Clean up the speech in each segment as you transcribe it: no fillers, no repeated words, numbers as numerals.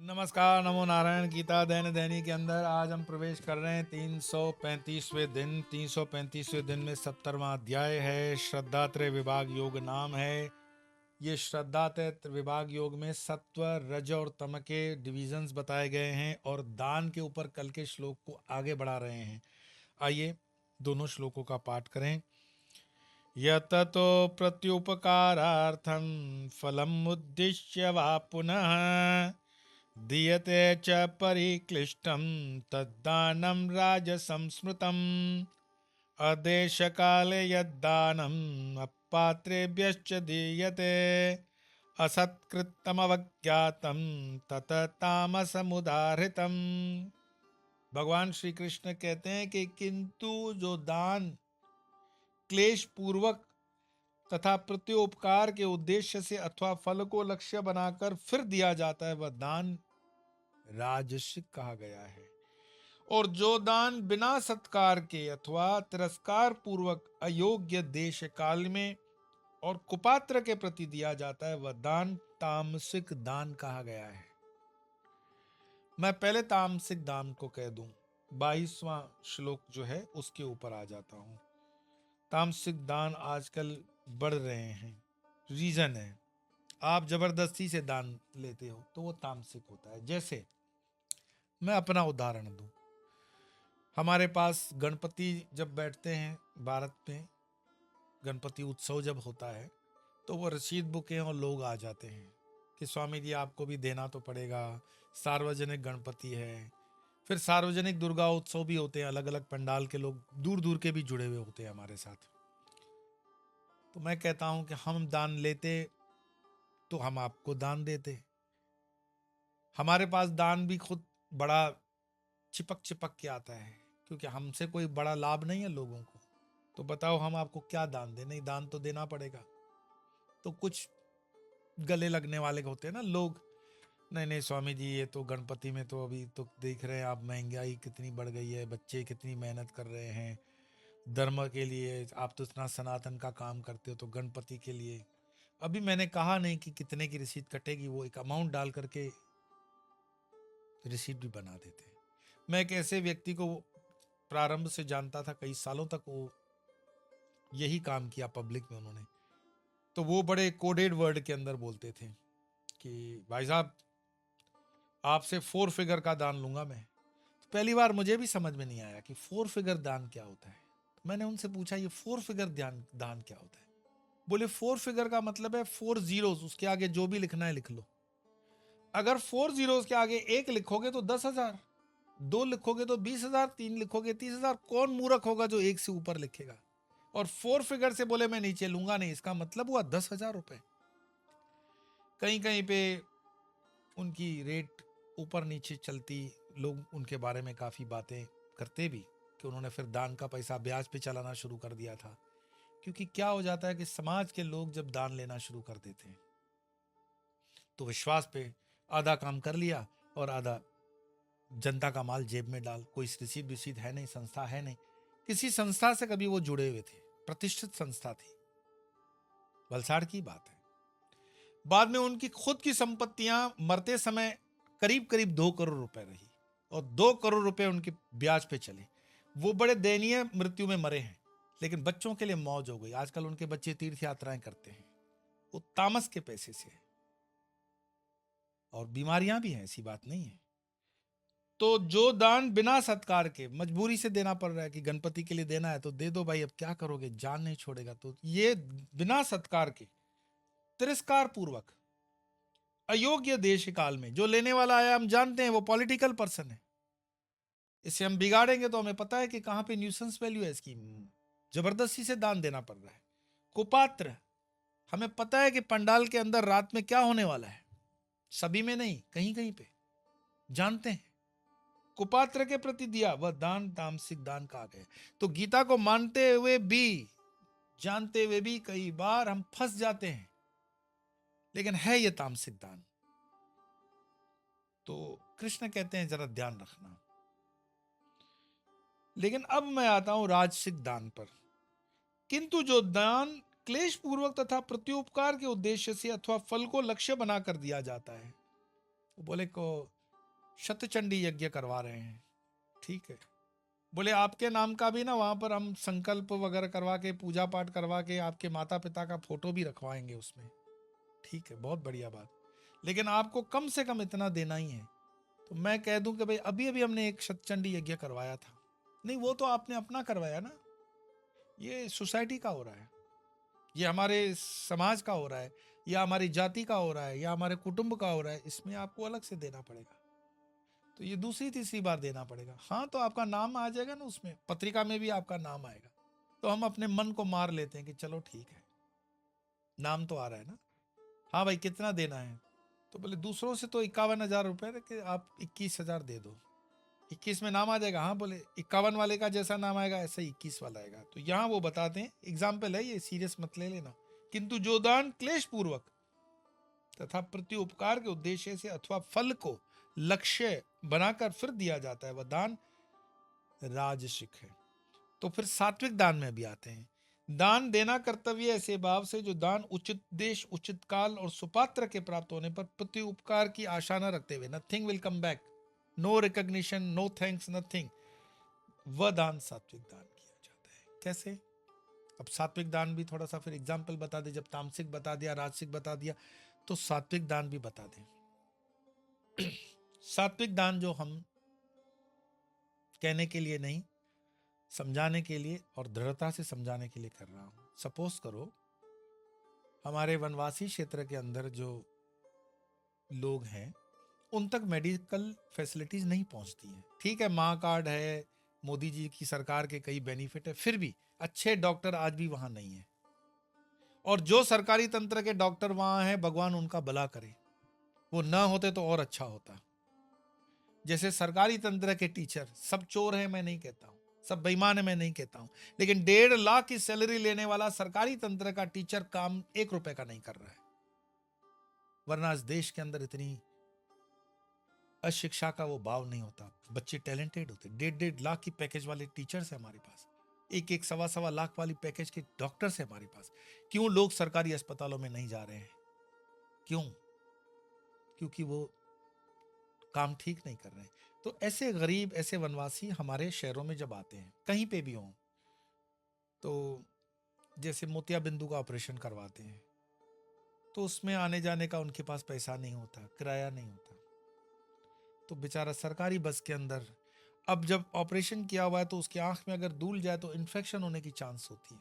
नमस्कार, नमो नारायण। गीता दैनिक दैनिक के अंदर आज हम प्रवेश कर रहे हैं 335वें दिन में 70वां अध्याय है। श्रद्धात्रय विभाग योग नाम है। ये श्रद्धात्रय विभाग योग में सत्व, रज और तम के डिविजन्स बताए गए हैं और दान के ऊपर कल के श्लोक को आगे बढ़ा रहे हैं। आइए दोनों श्लोकों का पाठ करें। यततो प्रत्युपकारार्थं फलम् उद्दिश्य वा पुनः दीयते च परिक्लिष्टं तद्दानं राजसंस्मृतम् अदेशकाले यद्दानम् अपात्रेभ्यश्च दीयते असत्कृतमवज्ञातं तत तामसमुदाहृतम्। भगवान श्री कृष्ण कहते हैं कि किंतु जो दान क्लेश पूर्वक तथा प्रत्युपकार के उद्देश्य से अथवा फल को लक्ष्य बनाकर फिर दिया जाता है वह दान राजसिक कहा गया है। और जो दान बिना सत्कार के अथवा तिरस्कार पूर्वक अयोग्य देश काल में और कुपात्र के प्रति दिया जाता है वह दान तामसिक दान कहा गया है। मैं पहले तामसिक दान को कह दूं, 22वां श्लोक जो है उसके ऊपर आ जाता हूं। तामसिक दान आजकल बढ़ रहे हैं। रीजन है, आप जबरदस्ती से दान लेते हो तो वो तामसिक होता है। जैसे मैं अपना उदाहरण दूं, हमारे पास गणपति जब बैठते हैं, भारत में गणपति उत्सव जब होता है तो वो रसीद बुकें और लोग आ जाते हैं कि स्वामी जी आपको भी देना तो पड़ेगा, सार्वजनिक गणपति है। फिर सार्वजनिक दुर्गा उत्सव भी होते हैं, अलग अलग पंडाल के लोग दूर दूर के भी जुड़े हुए होते हैं हमारे साथ। तो मैं कहता हूं कि हम दान लेते तो हम आपको दान देते। हमारे पास दान भी खुद बड़ा चिपक चिपक के आता है, क्योंकि हमसे कोई बड़ा लाभ नहीं है लोगों को। तो बताओ हम आपको क्या दान दें? नहीं, दान तो देना पड़ेगा। तो कुछ गले लगने वाले होते हैं ना लोग, नहीं नहीं स्वामी जी ये तो गणपति में तो अभी तो देख रहे हैं आप, महंगाई कितनी बढ़ गई है, बच्चे कितनी मेहनत कर रहे हैं धर्म के लिए, आप तो इतना सनातन का काम करते हो तो गणपति के लिए। अभी मैंने कहा नहीं कि कितने की रसीद कटेगी, वो एक अमाउंट डाल करके रसीद भी बना देते हैं। मैं एक ऐसे व्यक्ति को प्रारंभ से जानता था, कई सालों तक वो यही काम किया पब्लिक में उन्होंने। तो वो बड़े कोडेड वर्ड के अंदर बोलते थे कि भाई साहब आपसे 4 फिगर का दान लूंगा मैं। तो पहली बार मुझे भी समझ में नहीं आया कि 4 फिगर दान क्या होता है। तो मैंने उनसे पूछा ये 4 फिगर दान क्या होता है? बोले 4 फिगर का मतलब है 4 जीरोस, उसके आगे जो भी लिखना है लिख लो। अगर 4 जीरोस के आगे 1 लिखोगे तो 10,000, 2 लिखोगे तो 20,000, 3 लिखोगे 30,000। कौन मूर्ख होगा जो 1 से ऊपर लिखेगा? और 4 फिगर से बोले मैं नीचे लूंगा नहीं, इसका मतलब हुआ 10,000 रुपए। कहीं कहीं पे उनकी रेट ऊपर नीचे चलती, लोग उनके बारे में काफी बातें करते भी कि उन्होंने फिर दान का पैसा ब्याज पे चलाना शुरू कर दिया था। क्योंकि क्या हो जाता है कि समाज के लोग जब दान लेना शुरू कर देते हैं तो विश्वास पे आधा काम कर लिया और आधा जनता का माल जेब में डाल। कोई रसीद है नहीं, संस्था है नहीं। किसी संस्था से कभी वो जुड़े हुए थे, प्रतिष्ठित संस्था थी, वलसाड़ की बात है। बाद में उनकी खुद की संपत्तियां मरते समय करीब करीब 2 करोड़ रुपए रही और 2 करोड़ रुपए उनके ब्याज पे चले। वो बड़े दयनीय मृत्यु में मरे हैं, लेकिन बच्चों के लिए मौज हो गई। आजकल उनके बच्चे तीर्थ यात्राएं करते हैं, वो तामस के पैसे से है। और बीमारियां भी हैं, ऐसी बात नहीं है। तो जो दान बिना सत्कार के मजबूरी से देना पड़ रहा है कि गणपति के लिए देना है तो दे दो भाई, अब क्या करोगे, जान नहीं छोड़ेगा। तो ये बिना सत्कार के, तिरस्कार पूर्वक, अयोग्य देश काल में जो लेने वाला आया, हम जानते हैं वो पॉलिटिकल पर्सन है। इसे हम बिगाड़ेंगे तो हमें पता है कि कहां पे न्यूसेंस वैल्यू है इसकी। जबरदस्ती से दान देना पड़ रहा है। कुपात्र, हमें पता है कि पंडाल के अंदर रात में क्या होने वाला है, सभी में नहीं, कहीं कहीं पे जानते हैं। कुपात्र के प्रति दिया वह दान तामसिक दान कहा गया। तो गीता को मानते हुए भी, जानते हुए भी कई बार हम फंस जाते हैं, लेकिन है ये तामसिक दान। तो कृष्ण कहते हैं जरा ध्यान रखना। लेकिन अब मैं आता हूं राजसिक दान पर। किंतु जो दान क्लेश पूर्वक तथा प्रत्युपकार के उद्देश्य से अथवा फल को लक्ष्य बनाकर दिया जाता है, वो बोले को शतचंडी यज्ञ करवा रहे हैं, ठीक है। बोले आपके नाम का भी ना वहां पर हम संकल्प वगैरह करवा के, पूजा पाठ करवा के, आपके माता पिता का फोटो भी रखवाएंगे उसमें, ठीक है, बहुत बढ़िया बात, लेकिन आपको कम से कम इतना देना ही है। तो मैं कह दूं कि भाई अभी अभी हमने एक शतचंडी यज्ञ करवाया था, नहीं वो तो आपने अपना करवाया ना, ये सोसाइटी का हो रहा है, ये हमारे समाज का हो रहा है, या हमारी जाति का हो रहा है, या हमारे कुटुंब का हो रहा है, इसमें आपको अलग से देना पड़ेगा। तो ये दूसरी तीसरी बार देना पड़ेगा। हाँ तो आपका नाम आ जाएगा ना, उसमें पत्रिका में भी आपका नाम आएगा, तो हम अपने मन को मार लेते हैं कि चलो ठीक है, नाम तो आ रहा है ना, हाँ भाई कितना देना है, तो बोले दूसरों से तो 51,000 रुपये कि आप 21,000 दे दो, 21 में नाम आ जाएगा। हाँ बोले 51 वाले का जैसा नाम आएगा ऐसा 21 वाला आएगा। तो यहाँ वो बताते हैं, एग्जाम्पल है ये, सीरियस मत ले लेना, किंतु जो दान क्लेश पूर्वक तथा प्रति उपकार के उद्देश्य से अथवा फल को लक्ष्य बनाकर फिर दिया जाता है, वह दान राजसिक है। तो फिर सात्विक दान में भी आते हैं, दान देना कर्तव्य ऐसे भाव से जो दान उचित देश, उचित काल और सुपात्र के प्राप्त होने पर प्रति उपकार की आशा न रखते हुए, nothing will come back, no recognition, no thanks, nothing, वह दान सात्विक दान किया जाता है। कैसे? अब सात्विक दान भी थोड़ा सा फिर एग्जाम्पल बता दे, जब तामसिक बता दिया, राजसिक बता दिया, तो सात्विक दान भी बता दें। सात्विक दान जो हम कहने के लिए नहीं, समझाने के लिए और दृढ़ता से समझाने के लिए कर रहा हूं। सपोज करो हमारे वनवासी क्षेत्र के अंदर जो लोग हैं उन तक मेडिकल फैसिलिटीज नहीं पहुंचती हैं, ठीक है, माँ कार्ड है, मोदी जी की सरकार के कई बेनिफिट है, फिर भी अच्छे डॉक्टर आज भी वहां नहीं है, और जो सरकारी तंत्र के डॉक्टर वहां हैं भगवान उनका भला करे, वो ना होते तो और अच्छा होता। जैसे सरकारी तंत्र के टीचर सब चोर हैं मैं नहीं कहता हूं, सब बेईमान है मैं नहीं कहता हूं, लेकिन 1.5 लाख की सैलरी लेने वाला सरकारी तंत्र का टीचर काम 1 रुपए का नहीं कर रहा है, वरना इस देश के अंदर इतनी अशिक्षा का वो भाव नहीं होता, बच्चे टैलेंटेड होते। 1.5 लाख की पैकेज वाले टीचर्स है हमारे पास, 1 सवा लाख वाली पैकेज के डॉक्टर्स है हमारे पास। क्यों लोग सरकारी अस्पतालों में नहीं जा रहे हैं? क्यों? क्योंकि वो काम ठीक नहीं कर रहे हैं। तो ऐसे गरीब, ऐसे वनवासी हमारे शहरों में जब आते हैं, कहीं पे भी हों, तो जैसे मोतिया बिंदु का ऑपरेशन करवाते हैं, तो उसमें आने जाने का उनके पास पैसा नहीं होता, किराया नहीं होता, तो बेचारा सरकारी बस के अंदर, अब जब ऑपरेशन किया हुआ है तो उसकी आंख में अगर धूल जाए तो इन्फेक्शन होने की चांस होती है।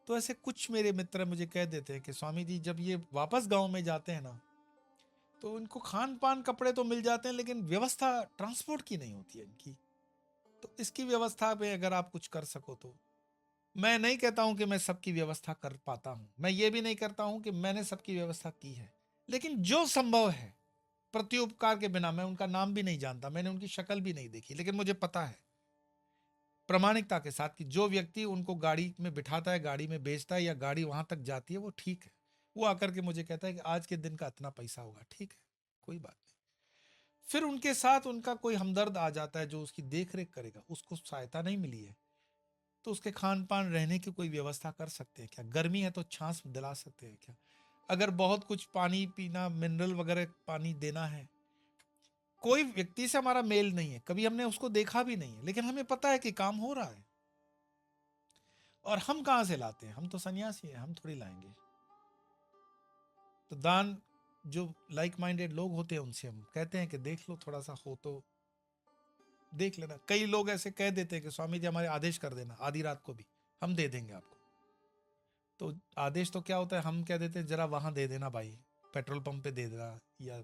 तो ऐसे कुछ मेरे मित्र मुझे कह देते हैं कि स्वामी जी जब ये वापस गांव में जाते हैं ना, तो इनको खान पान कपड़े तो मिल जाते हैं, लेकिन व्यवस्था ट्रांसपोर्ट की नहीं होती है इनकी। तो इसकी व्यवस्था पे अगर आप कुछ कर सको तो, मैं नहीं कहता हूं कि मैं सबकी व्यवस्था कर पाता हूं, मैं ये भी नहीं करता हूं कि मैंने सबकी व्यवस्था की है, लेकिन जो संभव है प्रति उपकार के बिना, मैं उनका नाम भी नहीं जानता, मैंने उनकी शक्ल भी नहीं देखी, लेकिन मुझे पता है प्रामाणिकता के साथ कि जो व्यक्ति उनको गाड़ी में बिठाता है, गाड़ी में बेचता है, या गाड़ी वहां तक जाती है, वो ठीक है। वो आकर के मुझे कहता है कि आज के दिन का इतना पैसा होगा, ठीक है, कोई बात नहीं। फिर उनके साथ उनका कोई हमदर्द आ जाता है जो उसकी देख रेख करेगा, उसको सहायता नहीं मिली है, तो उसके खान पान रहने की कोई व्यवस्था कर सकते हैं क्या? गर्मी है तो छांछ दिला सकते हैं क्या? अगर बहुत कुछ पानी पीना, मिनरल वगैरह पानी देना है, कोई व्यक्ति से हमारा मेल नहीं है, कभी हमने उसको देखा भी नहीं है, लेकिन हमें पता है कि काम हो रहा है, और हम कहां से लाते हैं? हम तो सन्यासी हैं, हम थोड़ी लाएंगे। तो दान, जो लाइक माइंडेड लोग होते हैं उनसे हम कहते हैं कि देख लो, थोड़ा सा हो तो देख लेना। कई लोग ऐसे कह देते हैं कि स्वामी जी हमारे आदेश कर देना, आधी रात को भी हम दे देंगे आपको। तो आदेश तो क्या होता है, हम कह देते हैं जरा वहां दे देना भाई, पेट्रोल पंप पे दे देना, या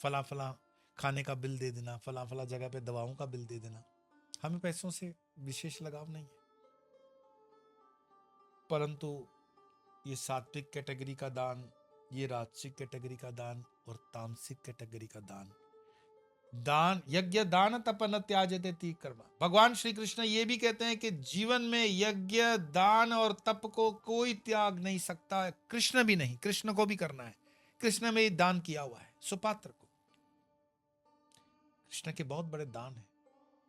फला फला खाने का बिल दे देना, फला फला जगह पे दवाओं का बिल दे देना। हमें पैसों से विशेष लगाव नहीं है, परंतु ये सात्विक कैटेगरी का दान, ये राजसिक कैटेगरी का दान, और तामसिक कैटेगरी का दान, दान यज्ञ दान तपन त्याजते तीक कर्म। भगवान श्री कृष्ण ये भी कहते हैं कि जीवन में यज्ञ, दान और तप को कोई त्याग नहीं सकता, कृष्ण भी नहीं, कृष्ण को भी करना है। कृष्ण में दान किया हुआ है सुपात्र को। कृष्ण के बहुत बड़े दान है,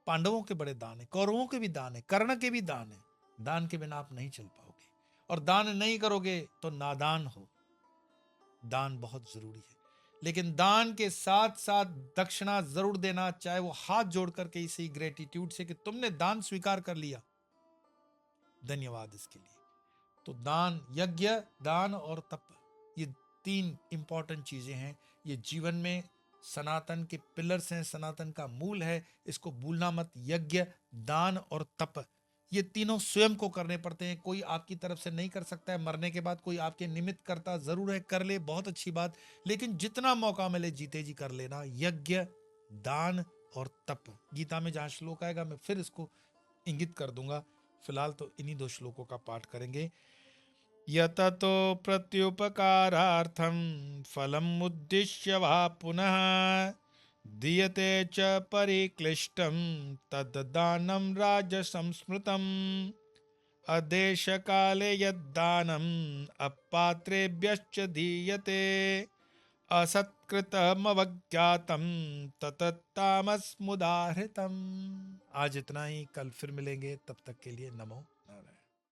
पांडवों के बड़े दान है, कौरवों के भी दान है, कर्ण के भी दान है। दान के बिना आप नहीं चल पाओगे, और दान नहीं करोगे तो नादान हो। दान बहुत जरूरी है। लेकिन दान के साथ साथ दक्षिणा जरूर देना, चाहे वो हाथ जोड़ करके इसी ग्रेटिट्यूड से कि तुमने दान स्वीकार कर लिया, धन्यवाद इसके लिए। तो दान, यज्ञ, दान और तप, ये 3 इंपॉर्टेंट चीजें हैं। ये जीवन में सनातन के पिलर्स हैं, सनातन का मूल है, इसको भूलना मत। यज्ञ, दान और तप, ये तीनों स्वयं को करने पड़ते हैं, कोई आपकी तरफ से नहीं कर सकता है। मरने के बाद कोई आपके निमित्त करता जरूर है, कर ले, बहुत अच्छी बात, लेकिन जितना मौका मिले जीते जी कर लेना। यज्ञ, दान और तप। गीता में जहां श्लोक आएगा मैं फिर इसको इंगित कर दूंगा, फिलहाल तो इन्हीं 2 श्लोकों का पाठ करेंगे। यततो प्रत्युपकारार्थं फलम् उद्दिश्य वा पुनः दीयते च परिक्लिष्टं तद्दानं राजसंस्मृतम् अदेशकाले यद्दानम् अपात्रेभ्यश्च दीयते असत्कृतमवज्ञातं ततत्तामसमुदाहृतम्। आज इतना ही, कल फिर मिलेंगे, तब तक के लिए नमो